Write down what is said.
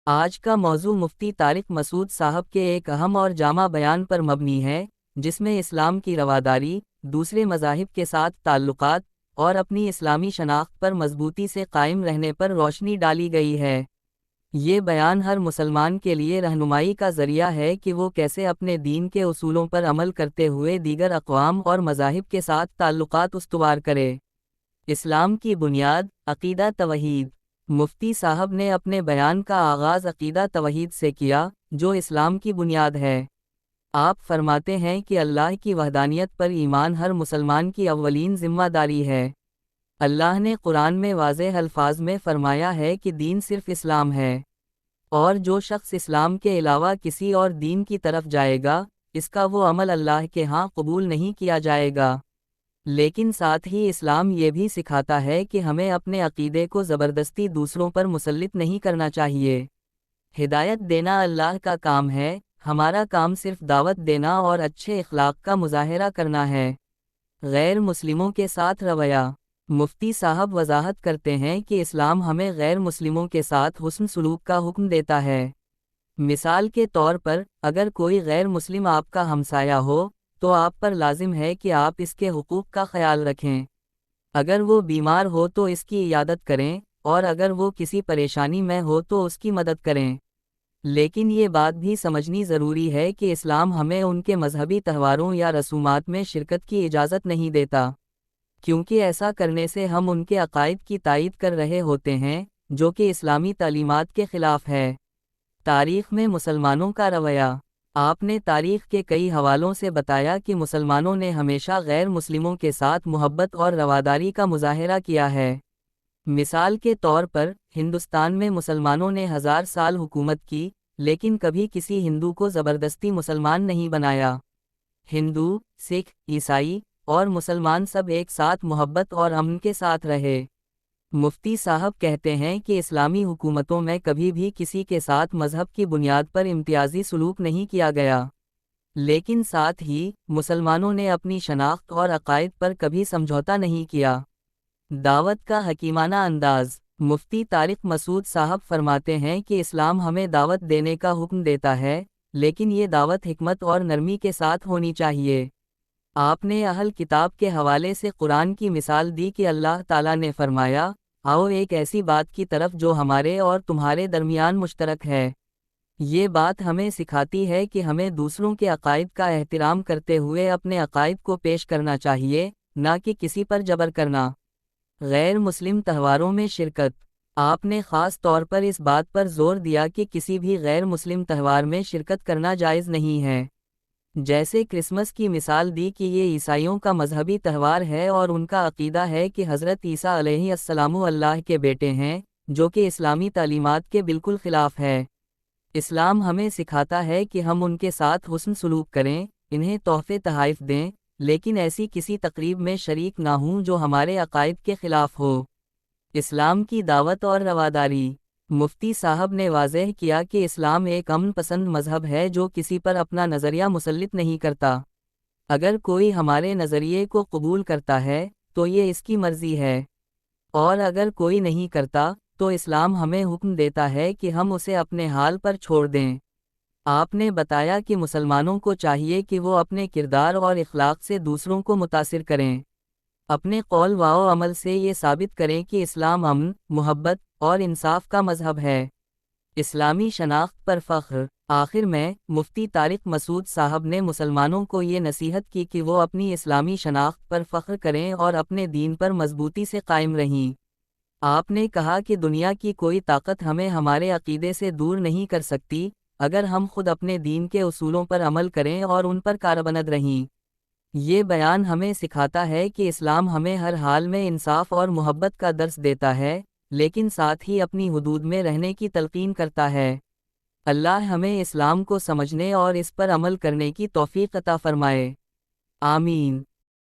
آج کا موضوع مفتی طارق مسعود صاحب کے ایک اہم اور جامع بیان پر مبنی ہے، جس میں اسلام کی رواداری، دوسرے مذاہب کے ساتھ تعلقات اور اپنی اسلامی شناخت پر مضبوطی سے قائم رہنے پر روشنی ڈالی گئی ہے۔ یہ بیان ہر مسلمان کے لیے رہنمائی کا ذریعہ ہے کہ وہ کیسے اپنے دین کے اصولوں پر عمل کرتے ہوئے دیگر اقوام اور مذاہب کے ساتھ تعلقات استوار کرے۔ اسلام کی بنیاد، عقیدہ توحید۔ مفتی صاحب نے اپنے بیان کا آغاز عقیدہ توحید سے کیا، جو اسلام کی بنیاد ہے۔ آپ فرماتے ہیں کہ اللہ کی وحدانیت پر ایمان ہر مسلمان کی اولین ذمہ داری ہے۔ اللہ نے قرآن میں واضح الفاظ میں فرمایا ہے کہ دین صرف اسلام ہے، اور جو شخص اسلام کے علاوہ کسی اور دین کی طرف جائے گا، اس کا وہ عمل اللہ کے ہاں قبول نہیں کیا جائے گا۔ لیکن ساتھ ہی اسلام یہ بھی سکھاتا ہے کہ ہمیں اپنے عقیدے کو زبردستی دوسروں پر مسلط نہیں کرنا چاہیے۔ ہدایت دینا اللہ کا کام ہے، ہمارا کام صرف دعوت دینا اور اچھے اخلاق کا مظاہرہ کرنا ہے۔ غیر مسلموں کے ساتھ رویہ۔ مفتی صاحب وضاحت کرتے ہیں کہ اسلام ہمیں غیر مسلموں کے ساتھ حسن سلوک کا حکم دیتا ہے۔ مثال کے طور پر، اگر کوئی غیر مسلم آپ کا ہمسایہ ہو، تو آپ پر لازم ہے کہ آپ اس کے حقوق کا خیال رکھیں۔ اگر وہ بیمار ہو تو اس کی عیادت کریں، اور اگر وہ کسی پریشانی میں ہو تو اس کی مدد کریں۔ لیکن یہ بات بھی سمجھنی ضروری ہے کہ اسلام ہمیں ان کے مذہبی تہواروں یا رسومات میں شرکت کی اجازت نہیں دیتا، کیونکہ ایسا کرنے سے ہم ان کے عقائد کی تائید کر رہے ہوتے ہیں، جو کہ اسلامی تعلیمات کے خلاف ہے۔ تاریخ میں مسلمانوں کا رویہ۔ آپ نے تاریخ کے کئی حوالوں سے بتایا کہ مسلمانوں نے ہمیشہ غیر مسلموں کے ساتھ محبت اور رواداری کا مظاہرہ کیا ہے۔ مثال کے طور پر، ہندوستان میں مسلمانوں نے 1000 سال حکومت کی، لیکن کبھی کسی ہندو کو زبردستی مسلمان نہیں بنایا۔ ہندو، سکھ، عیسائی اور مسلمان سب ایک ساتھ محبت اور امن کے ساتھ رہے۔ مفتی صاحب کہتے ہیں کہ اسلامی حکومتوں میں کبھی بھی کسی کے ساتھ مذہب کی بنیاد پر امتیازی سلوک نہیں کیا گیا، لیکن ساتھ ہی مسلمانوں نے اپنی شناخت اور عقائد پر کبھی سمجھوتا نہیں کیا۔ دعوت کا حکیمانہ انداز۔ مفتی طارق مسعود صاحب فرماتے ہیں کہ اسلام ہمیں دعوت دینے کا حکم دیتا ہے، لیکن یہ دعوت حکمت اور نرمی کے ساتھ ہونی چاہیے۔ آپ نے اہل کتاب کے حوالے سے قرآن کی مثال دی کہ اللہ تعالیٰ نے فرمایا، آؤ ایک ایسی بات کی طرف جو ہمارے اور تمہارے درمیان مشترک ہے۔ یہ بات ہمیں سکھاتی ہے کہ ہمیں دوسروں کے عقائد کا احترام کرتے ہوئے اپنے عقائد کو پیش کرنا چاہیے، نہ کہ کسی پر جبر کرنا۔ غیر مسلم تہواروں میں شرکت۔ آپ نے خاص طور پر اس بات پر زور دیا کہ کسی بھی غیر مسلم تہوار میں شرکت کرنا جائز نہیں ہے۔ جیسے کرسمس کی مثال دی کہ یہ عیسائیوں کا مذہبی تہوار ہے اور ان کا عقیدہ ہے کہ حضرت عیسیٰ علیہ السلام اللہ کے بیٹے ہیں، جو کہ اسلامی تعلیمات کے بالکل خلاف ہے۔ اسلام ہمیں سکھاتا ہے کہ ہم ان کے ساتھ حسن سلوک کریں، انہیں تحفے تحائف دیں، لیکن ایسی کسی تقریب میں شریک نہ ہوں جو ہمارے عقائد کے خلاف ہو۔ اسلام کی دعوت اور رواداری۔ مفتی صاحب نے واضح کیا کہ اسلام ایک امن پسند مذہب ہے جو کسی پر اپنا نظریہ مسلط نہیں کرتا۔ اگر کوئی ہمارے نظریے کو قبول کرتا ہے تو یہ اس کی مرضی ہے، اور اگر کوئی نہیں کرتا تو اسلام ہمیں حکم دیتا ہے کہ ہم اسے اپنے حال پر چھوڑ دیں۔ آپ نے بتایا کہ مسلمانوں کو چاہیے کہ وہ اپنے کردار اور اخلاق سے دوسروں کو متاثر کریں، اپنے قول و عمل سے یہ ثابت کریں کہ اسلام امن، محبت اور انصاف کا مذہب ہے۔ اسلامی شناخت پر فخر۔ آخر میں، مفتی طارق مسعود صاحب نے مسلمانوں کو یہ نصیحت کی کہ وہ اپنی اسلامی شناخت پر فخر کریں اور اپنے دین پر مضبوطی سے قائم رہیں۔ آپ نے کہا کہ دنیا کی کوئی طاقت ہمیں ہمارے عقیدے سے دور نہیں کر سکتی، اگر ہم خود اپنے دین کے اصولوں پر عمل کریں اور ان پر کاربند رہیں۔ یہ بیان ہمیں سکھاتا ہے کہ اسلام ہمیں ہر حال میں انصاف اور محبت کا درس دیتا ہے، لیکن ساتھ ہی اپنی حدود میں رہنے کی تلقین کرتا ہے۔ اللہ ہمیں اسلام کو سمجھنے اور اس پر عمل کرنے کی توفیق عطا فرمائے۔ آمین۔